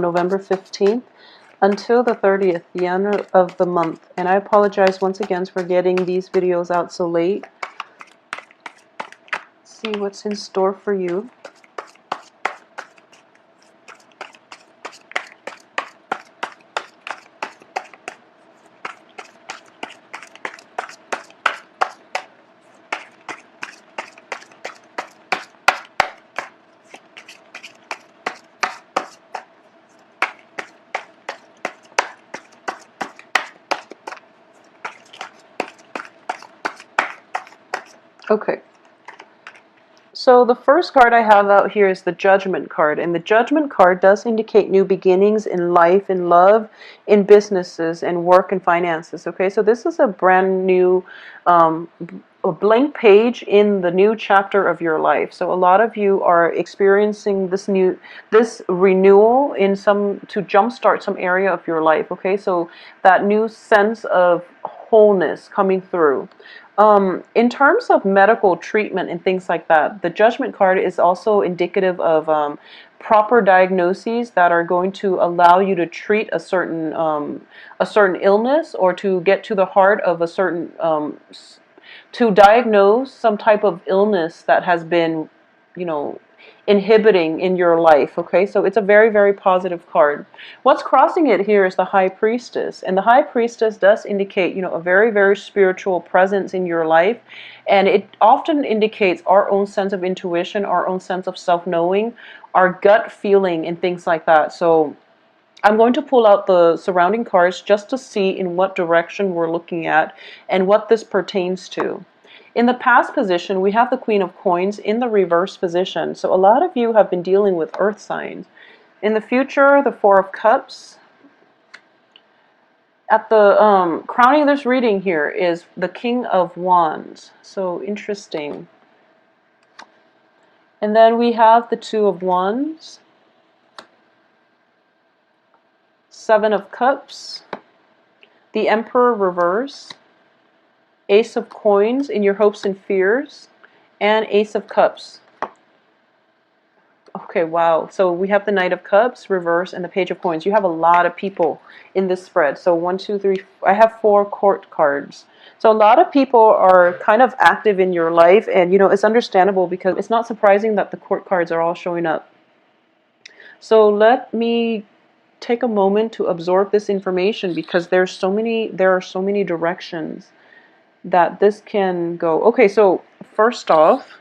November 15th until the 30th, the end of the month. And I apologize once again for getting these videos out so late. Let's see what's in store for you. Okay. So the first card I have out here is the Judgment card, and the Judgment card does indicate new beginnings in life, in love, in businesses, and work and finances. Okay, so this is a brand new, a blank page in the new chapter of your life. So a lot of you are experiencing this renewal in to jumpstart some area of your life. Okay, so that new sense of wholeness coming through. In terms of medical treatment and things like that, the Judgment card is also indicative of proper diagnoses that are going to allow you to treat a certain illness, or to get to the heart of a certain to diagnose some type of illness that has been, inhibiting in your life. Okay, so it's a very, very positive card. What's crossing it here is the High Priestess, and the High Priestess does indicate, a very, very spiritual presence in your life, and it often indicates our own sense of intuition, our own sense of self-knowing, our gut feeling, and things like that. So I'm going to pull out the surrounding cards just to see in what direction we're looking at and what this pertains to. In the past position, we have the Queen of Coins in the reverse position. So a lot of you have been dealing with earth signs. In the future, the Four of Cups. At the crowning this reading here is the King of Wands. So interesting. And then we have the Two of Wands. Seven of Cups. The Emperor reverse. Ace of Coins in your hopes and fears, and Ace of Cups. Okay, wow. So we have the Knight of Cups reverse and the Page of Coins. You have a lot of people in this spread. So 1, 2, 3, I have 4 court cards. So a lot of people are kind of active in your life, and it's understandable because it's not surprising that the court cards are all showing up. So let me take a moment to absorb this information, because there are so many directions that this can go. Okay, so first off,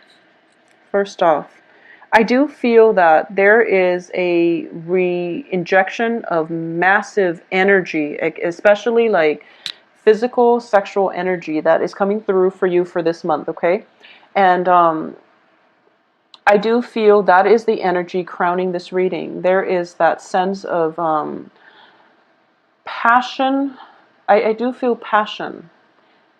I do feel that there is a re-injection of massive energy, especially like physical, sexual energy that is coming through for you for this month, okay? And I do feel that is the energy crowning this reading. There is that sense of passion. I do feel passion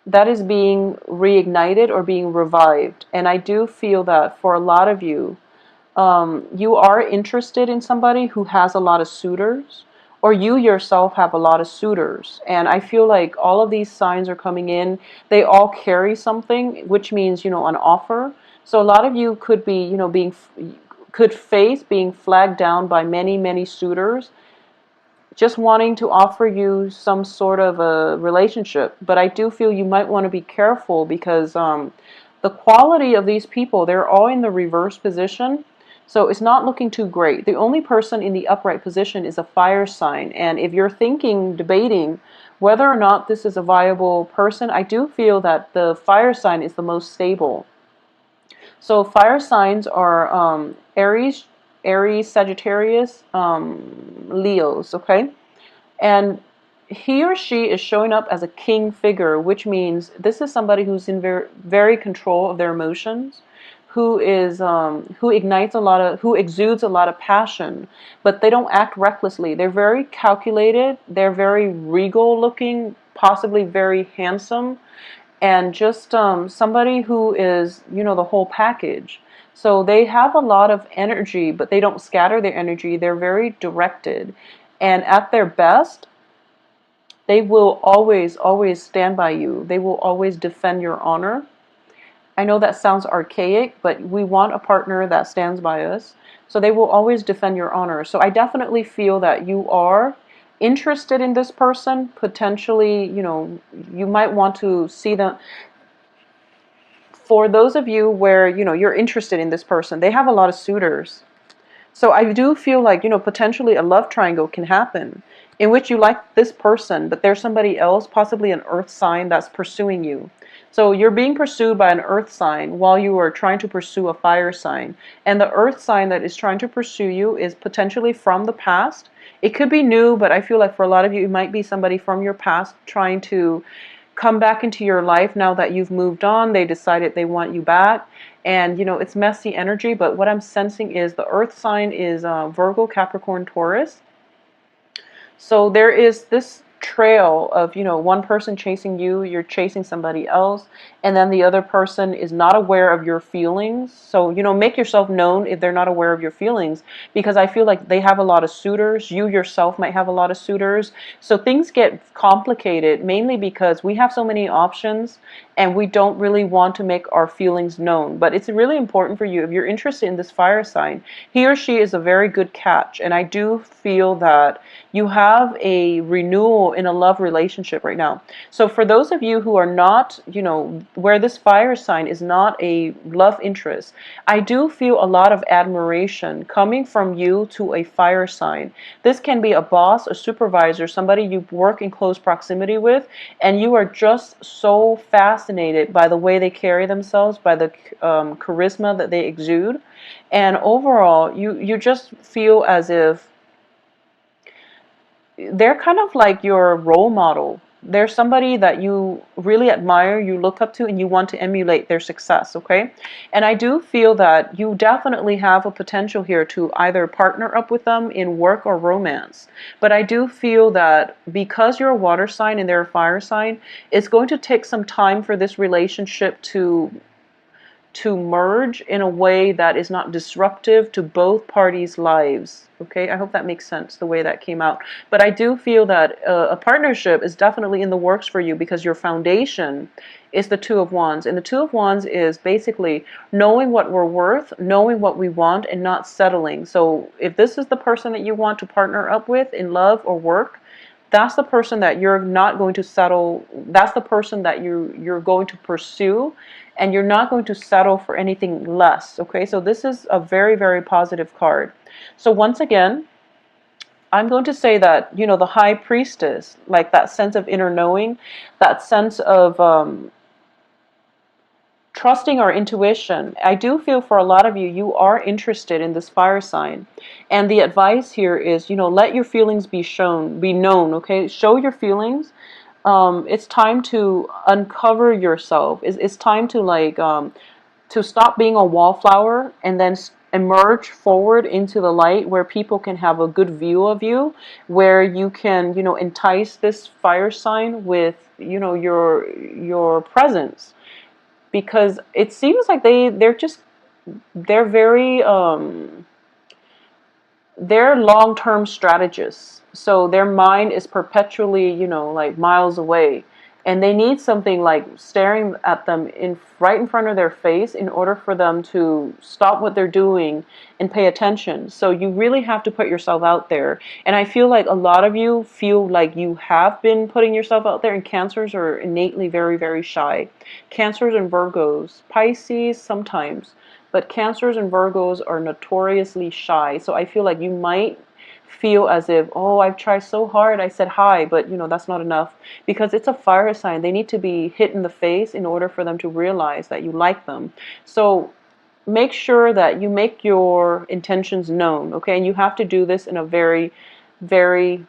that is being reignited or being revived. And I do feel that for a lot of you, you are interested in somebody who has a lot of suitors, or you yourself have a lot of suitors. And I feel like all of these signs are coming in. They all carry something, which means, an offer. So a lot of you could be, could face being flagged down by many, many suitors, just wanting to offer you some sort of a relationship. But I do feel you might want to be careful, because the quality of these people, they're all in the reverse position. So it's not looking too great. The only person in the upright position is a fire sign. And if you're debating whether or not this is a viable person, I do feel that the fire sign is the most stable. So fire signs are Aries, Sagittarius, Leos, okay? And he or she is showing up as a king figure, which means this is somebody who's in very, very control of their emotions, who exudes a lot of passion, but they don't act recklessly. They're very calculated, they're very regal looking, possibly very handsome, and just somebody who is, the whole package. So they have a lot of energy, but they don't scatter their energy. They're very directed. And at their best, they will always, always stand by you. They will always defend your honor. I know that sounds archaic, but we want a partner that stands by us. So they will always defend your honor. So I definitely feel that you are interested in this person. Potentially, you might want to see them. For those of you where, you're interested in this person, they have a lot of suitors. So I do feel like, potentially a love triangle can happen in which you like this person, but there's somebody else, possibly an earth sign, that's pursuing you. So you're being pursued by an earth sign while you are trying to pursue a fire sign. And the earth sign that is trying to pursue you is potentially from the past. It could be new, but I feel like for a lot of you, it might be somebody from your past trying to come back into your life now that you've moved on. They decided they want you back. And, it's messy energy, but what I'm sensing is the earth sign is Virgo, Capricorn, Taurus. So there is this trail of, one person chasing you, you're chasing somebody else, and then the other person is not aware of your feelings. So, make yourself known if they're not aware of your feelings, because I feel like they have a lot of suitors. You yourself might have a lot of suitors. So things get complicated, mainly because we have so many options and we don't really want to make our feelings known. But it's really important for you, if you're interested in this fire sign, he or she is a very good catch. And I do feel that you have a renewal in a love relationship right now. So for those of you who are not, where this fire sign is not a love interest, I do feel a lot of admiration coming from you to a fire sign. This can be a boss, a supervisor, somebody you work in close proximity with, and you are just so fascinated by the way they carry themselves, by the charisma that they exude. And overall, you just feel as if they're kind of like your role model. They're somebody that you really admire, you look up to, and you want to emulate their success, okay? And I do feel that you definitely have a potential here to either partner up with them in work or romance. But I do feel that because you're a water sign and they're a fire sign, it's going to take some time for this relationship to merge in a way that is not disruptive to both parties' lives. Okay, I hope that makes sense, the way that came out. But I do feel that a partnership is definitely in the works for you, because your foundation is the Two of Wands. And the Two of Wands is basically knowing what we're worth, knowing what we want, and not settling. So if this is the person that you want to partner up with in love or work, that's the person that you're not going to settle. That's the person that you're going to pursue, and you're not going to settle for anything less. Okay, so this is a very, very positive card. So once again, I'm going to say that, the High Priestess, like that sense of inner knowing, that sense of trusting our intuition. I do feel for a lot of you, you are interested in this fire sign. And the advice here is, let your feelings be known, okay? Show your feelings. It's time to uncover yourself. It's time to to stop being a wallflower and then emerge forward into the light, where people can have a good view of you, where you can, entice this fire sign with, your presence. Because it seems like they're very they're long-term strategists. So their mind is perpetually, like miles away. And they need something like staring at them right in front of their face in order for them to stop what they're doing and pay attention. So you really have to put yourself out there. And I feel like a lot of you feel like you have been putting yourself out there, and Cancers are innately very, very shy. Cancers and Virgos, Pisces sometimes, but Cancers and Virgos are notoriously shy. So I feel like you might feel as if, oh, I've tried so hard, I said hi, but that's not enough, because it's a fire sign. They need to be hit in the face in order for them to realize that you like them. So make sure that you make your intentions known, okay? And you have to do this in a very, very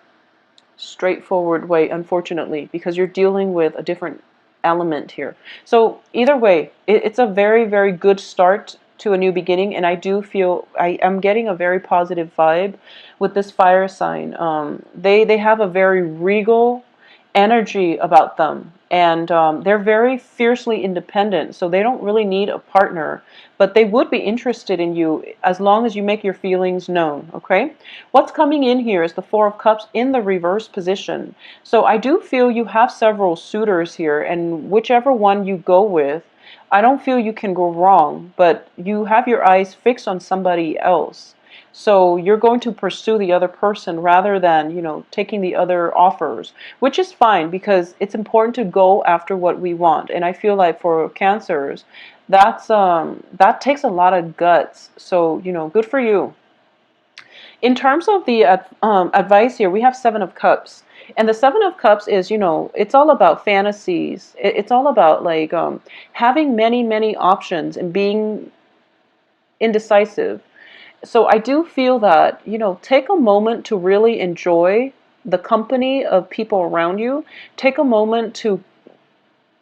straightforward way, unfortunately, because you're dealing with a different element here. So either way, it's a very, very good start to a new beginning, and I do feel I am getting a very positive vibe with this fire sign. They have a very regal energy about them, and they're very fiercely independent, so they don't really need a partner, but they would be interested in you as long as you make your feelings known, okay? What's coming in here is the Four of Cups in the reverse position. So I do feel you have several suitors here, and whichever one you go with, I don't feel you can go wrong, but you have your eyes fixed on somebody else. So you're going to pursue the other person rather than, taking the other offers, which is fine because it's important to go after what we want. And I feel like for cancers, that takes a lot of guts. So, good for you. In terms of the advice here, we have Seven of Cups. And the Seven of Cups is, it's all about fantasies. It's all about like having many, many options and being indecisive. So I do feel that, take a moment to really enjoy the company of people around you. Take a moment to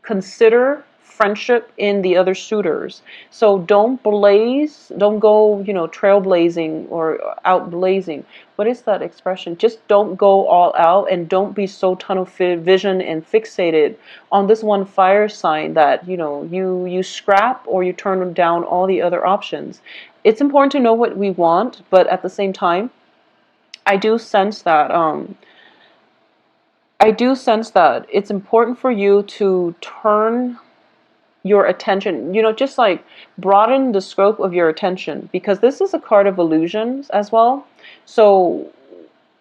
consider friendship in the other suitors. So don't don't go, trailblazing or out blazing. What is that expression? Just don't go all out and don't be so tunnel vision and fixated on this one fire sign that, you scrap or you turn down all the other options. It's important to know what we want, but at the same time, I do sense that it's important for you to turn your attention, just like broaden the scope of your attention, because this is a card of illusions as well. So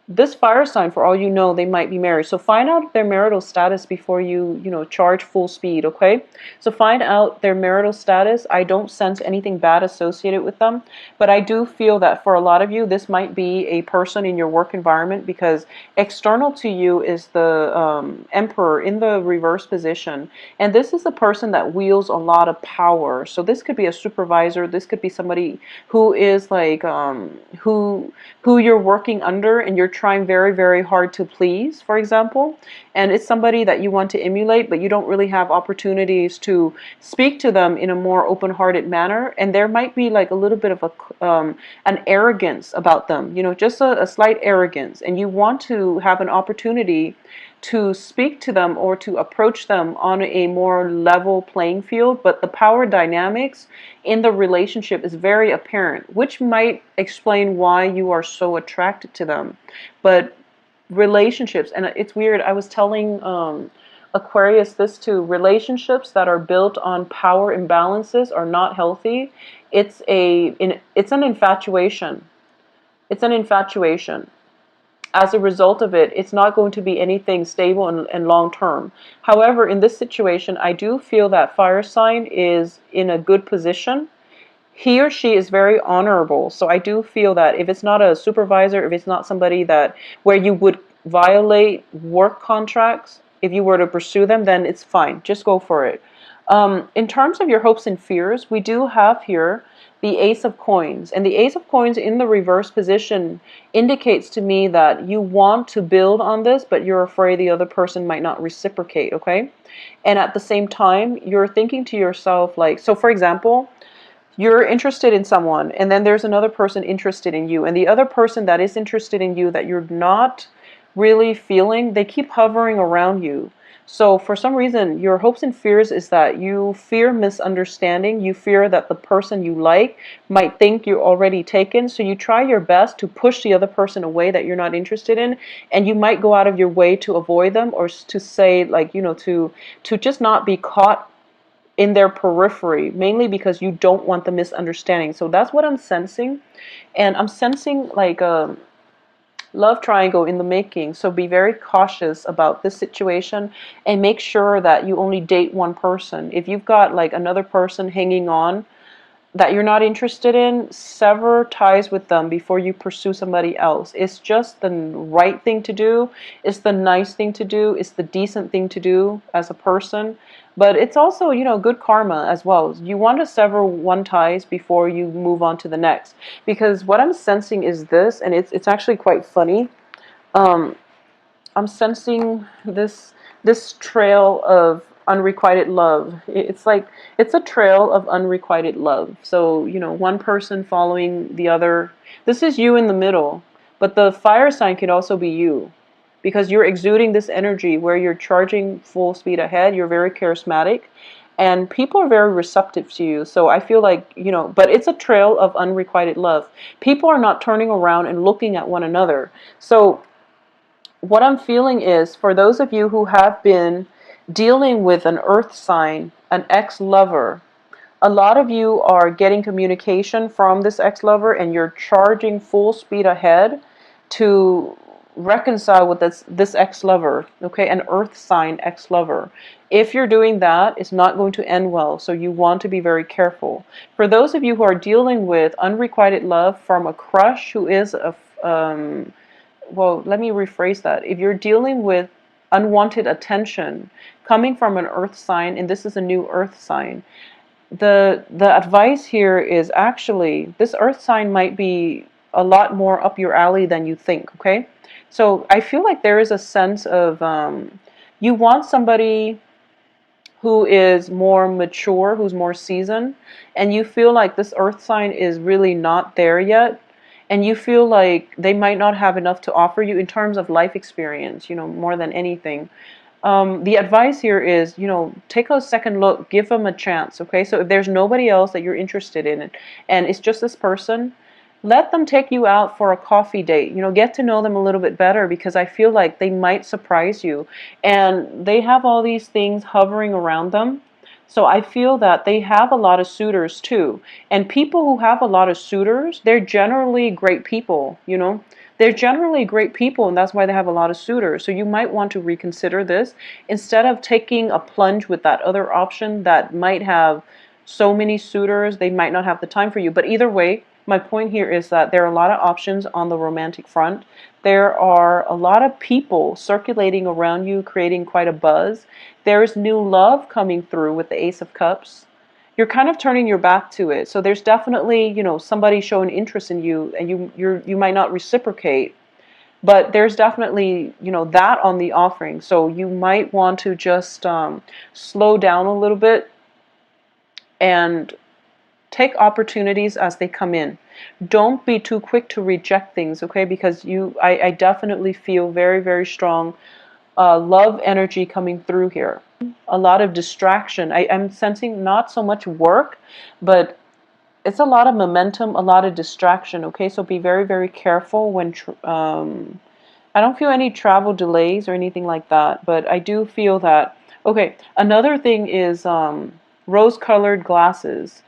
this fire sign, for all you know, they might be married. So find out their marital status before you, charge full speed, okay? So find out their marital status. I don't sense anything bad associated with them, but I do feel that for a lot of you, this might be a person in your work environment, because external to you is the Emperor in the reverse position. And this is the person that wields a lot of power. So this could be a supervisor. This could be somebody who is like, who you're working under and you're trying very, very hard to please, for example. And it's somebody that you want to emulate, but you don't really have opportunities to speak to them in a more open-hearted manner. And there might be like a little bit of an arrogance about them, just a slight arrogance. And you want to have an opportunity to speak to them or to approach them on a more level playing field, but the power dynamics in the relationship is very apparent, which might explain why you are so attracted to them. But relationships, and it's weird, I was telling Aquarius this too, relationships that are built on power imbalances are not healthy. It's an infatuation. It's an infatuation. As a result of it, it's not going to be anything stable and long term. However, in this situation, I do feel that fire sign is in a good position. He or she is very honorable. So I do feel that if it's not a supervisor, if it's not somebody that where you would violate work contracts, if you were to pursue them, then it's fine. Just go for it. In terms of your hopes and fears, we do have here the Ace of Coins. And the Ace of Coins in the reverse position indicates to me that you want to build on this, but you're afraid the other person might not reciprocate, okay? And at the same time, you're thinking to yourself, like, so for example, you're interested in someone, and then there's another person interested in you, and the other person that is interested in you that you're not really feeling, they keep hovering around you. So for some reason, your hopes and fears is that you fear misunderstanding. You fear that the person you like might think you're already taken. So you try your best to push the other person away that you're not interested in. And you might go out of your way to avoid them, or to say, like, to just not be caught in their periphery, mainly because you don't want the misunderstanding. So that's what I'm sensing. And I'm sensing like a love triangle in the making. So be very cautious about this situation and make sure that you only date one person. If you've got like another person hanging on that you're not interested in, sever ties with them before you pursue somebody else. It's just the right thing to do. It's the nice thing to do. It's the decent thing to do as a person. But it's also, good karma as well. You want to sever one ties before you move on to the next. Because what I'm sensing is this, and it's actually quite funny. I'm sensing this trail of unrequited love. It's like it's a trail of unrequited love. So, one person following the other. This is you in the middle, but the fire sign could also be you, because you're exuding this energy where you're charging full speed ahead. You're very charismatic, and people are very receptive to you. So I feel like, but it's a trail of unrequited love. People are not turning around and looking at one another. So what I'm feeling is, for those of you who have been dealing with an earth sign, an ex-lover. A lot of you are getting communication from this ex-lover and you're charging full speed ahead to reconcile with this ex-lover, okay? An earth sign ex-lover. If you're doing that, it's not going to end well, so you want to be very careful. For those of you who are dealing with unrequited love from a crush who is a, well, let me rephrase that. If you're dealing with unwanted attention coming from an earth sign, and this is a new earth sign, the advice here is actually this earth sign might be a lot more up your alley than you think, okay? So I feel like there is a sense of you want somebody who is more mature, who's more seasoned, and you feel like this earth sign is really not there yet, and you feel like they might not have enough to offer you in terms of life experience, you know, more than anything. The advice here is, you know, take a second look, give them a chance, okay? So if there's nobody else that you're interested in and it's just this person, let them take you out for a coffee date. You know, get to know them a little bit better because I feel like they might surprise you. And they have all these things hovering around them. So I feel that they have a lot of suitors too. And people who have a lot of suitors, they're generally great people, you know? They're generally great people, and that's why they have a lot of suitors. So you might want to reconsider this instead of taking a plunge with that other option that might have so many suitors, they might not have the time for you. But either way, my point here is that there are a lot of options on the romantic front. There are a lot of people circulating around you, creating quite a buzz. There is new love coming through with the Ace of Cups. You're kind of turning your back to it. So there's definitely, you know, somebody showing interest in you and you might not reciprocate, but there's definitely, you know, that on the offering. So you might want to just slow down a little bit and take opportunities as they come in. Don't be too quick to reject things, okay? Because I definitely feel very, very strong love energy coming through here. A lot of distraction. I'm sensing not so much work, but it's a lot of momentum, a lot of distraction, okay? So be very, very careful when, I don't feel any travel delays or anything like that, but I do feel that, okay, another thing is rose-colored glasses.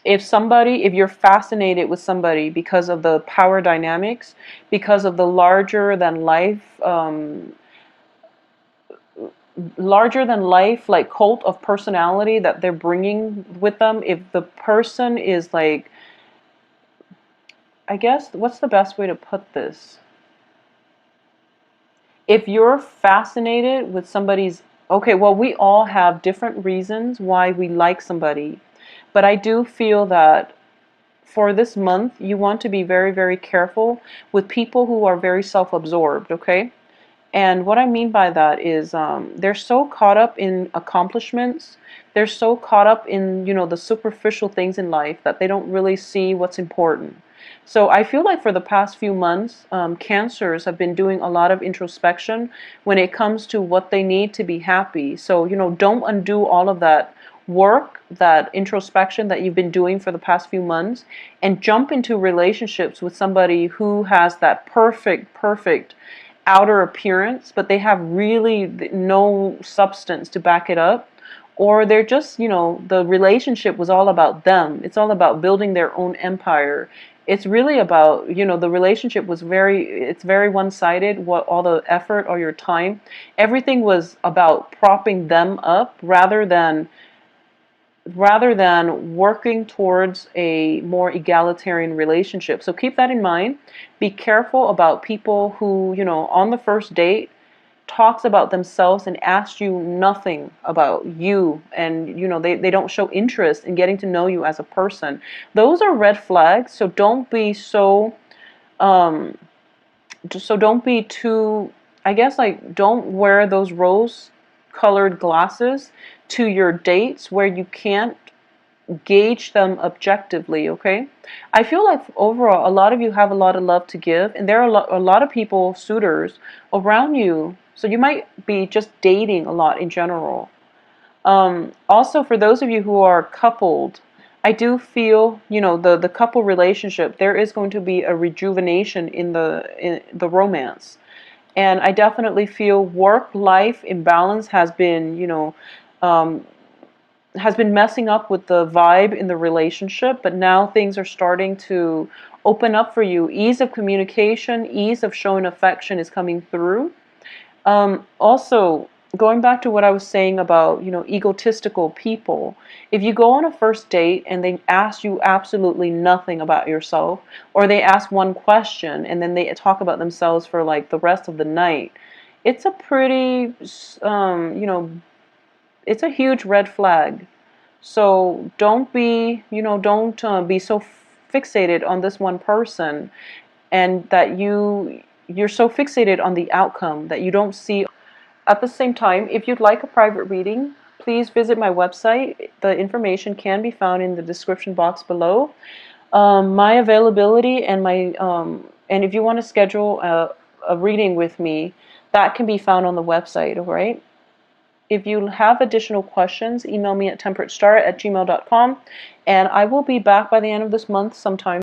If you're fascinated with somebody because of the power dynamics, because of the larger than life like cult of personality that they're bringing with them, if the person is like, I guess, what's the best way to put this? If you're fascinated with somebody's, okay, well, we all have different reasons why we like somebody, but I do feel that for this month, you want to be very, very careful with people who are very self-absorbed, okay? And what I mean by that is they're so caught up in accomplishments. They're so caught up in, you know, the superficial things in life that they don't really see what's important. So I feel like for the past few months, Cancers have been doing a lot of introspection when it comes to what they need to be happy. So, you know, don't undo all of that work, that introspection that you've been doing for the past few months, and jump into relationships with somebody who has that perfect outer appearance, but they have really no substance to back it up. Or they're just, you know, the relationship was all about them. It's all about building their own empire. It's really about, you know, the relationship was it's very one-sided, what all the effort or your time. Everything was about propping them up rather than working towards a more egalitarian relationship. So keep that in mind. Be careful about people who, you know, on the first date talks about themselves and asks you nothing about you, and, you know, they don't show interest in getting to know you as a person. Those are red flags. So don't be don't be too, I guess, like, don't wear those rose colored glasses to your dates where you can't gauge them objectively, okay? I feel like overall a lot of you have a lot of love to give, and there are a lot of people, suitors around you, so you might be just dating a lot in general. Also, for those of you who are coupled, I do feel, you know, the couple relationship, there is going to be a rejuvenation in the romance. And I definitely feel work-life imbalance has been, um, has been messing up with the vibe in the relationship, but now things are starting to open up for you. Ease of communication, ease of showing affection is coming through. Also, going back to what I was saying about, egotistical people, if you go on a first date and they ask you absolutely nothing about yourself, or they ask one question and then they talk about themselves for like the rest of the night, it's a pretty, it's a huge red flag. So don't be so fixated on this one person, and that you're so fixated on the outcome that you don't see. At the same time, if you'd like a private reading, please visit my website. The information can be found in the description box below. My availability and if you want to schedule a reading with me, that can be found on the website. All right. If you have additional questions, email me at temperatestar@gmail.com, and I will be back by the end of this month sometime.